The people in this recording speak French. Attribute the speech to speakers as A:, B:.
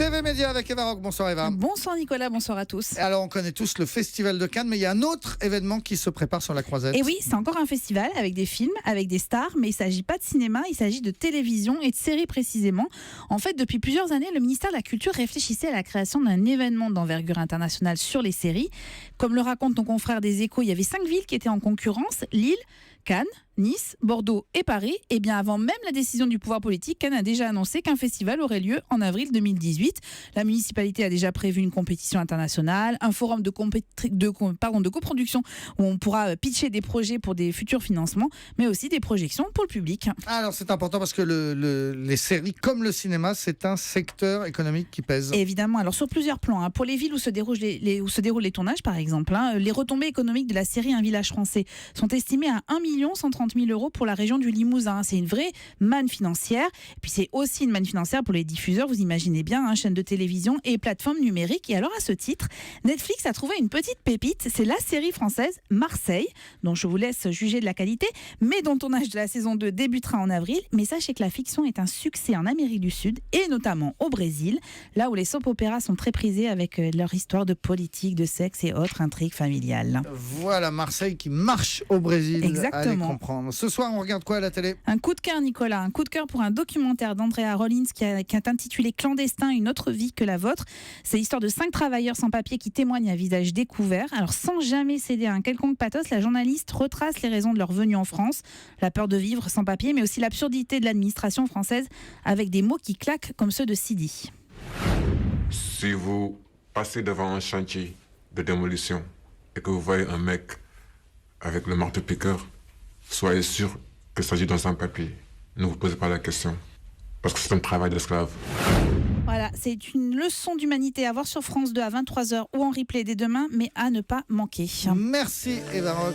A: TV Média avec Eva Rock. Bonsoir Eva.
B: Bonsoir Nicolas, bonsoir à tous.
A: Alors on connaît tous le Festival de Cannes, mais il y a un autre événement qui se prépare sur la croisette.
B: Et oui, c'est encore un festival avec des films, avec des stars, mais il ne s'agit pas de cinéma, il s'agit de télévision et de séries précisément. En fait, depuis plusieurs années, le ministère de la Culture réfléchissait à la création d'un événement d'envergure internationale sur les séries. Comme le raconte ton confrère des Échos, il y avait 5 villes qui étaient en concurrence, Lille, Cannes, Nice, Bordeaux et Paris. Et bien avant même la décision du pouvoir politique, Cannes a déjà annoncé qu'un festival aurait lieu en avril 2018. La municipalité a déjà prévu une compétition internationale, un forum de coproduction où on pourra pitcher des projets pour des futurs financements, mais aussi des projections pour le public.
A: Alors c'est important parce que les séries comme le cinéma, c'est un secteur économique qui pèse.
B: Et évidemment, alors sur plusieurs plans. Pour les villes où se déroulent les tournages, par exemple, les retombées économiques de la série Un village français sont estimées à 1 130 000 € pour la région du Limousin. C'est une vraie manne financière. Et puis c'est aussi une manne financière pour les diffuseurs, vous imaginez bien, chaînes de télévision et plateformes numériques. Et alors à ce titre, Netflix a trouvé une petite pépite. C'est la série française Marseille, dont je vous laisse juger de la qualité, mais dont le tournage de la saison 2 débutera en avril. Mais sachez que la fiction est un succès en Amérique du Sud et notamment au Brésil, là où les soap-opéras sont très prisés avec leur histoire de politique, de sexe et autres intrigues familiales.
A: Voilà Marseille qui marche au Brésil.
B: Exactement.
A: Allez comprendre. Ce soir, on regarde quoi à la télé ?
B: Un coup de cœur, Nicolas. Un coup de cœur pour un documentaire d'Andrea Rollins qui est intitulé Clandestin, une autre vie que la vôtre. C'est l'histoire de 5 travailleurs sans papier qui témoignent à visage découvert. Alors, sans jamais céder à un quelconque pathos, la journaliste retrace les raisons de leur venue en France. La peur de vivre sans papier, mais aussi l'absurdité de l'administration française avec des mots qui claquent comme ceux de Sidi.
C: Si vous passez devant un chantier de démolition et que vous voyez un mec avec le marteau-piqueur, soyez sûr qu'il s'agit d'un sans-papier. Ne vous posez pas la question, parce que c'est un travail d'esclave.
B: Voilà, c'est une leçon d'humanité à voir sur France 2 à 23h ou en replay dès demain, mais à ne pas manquer.
A: Merci Eva Rock.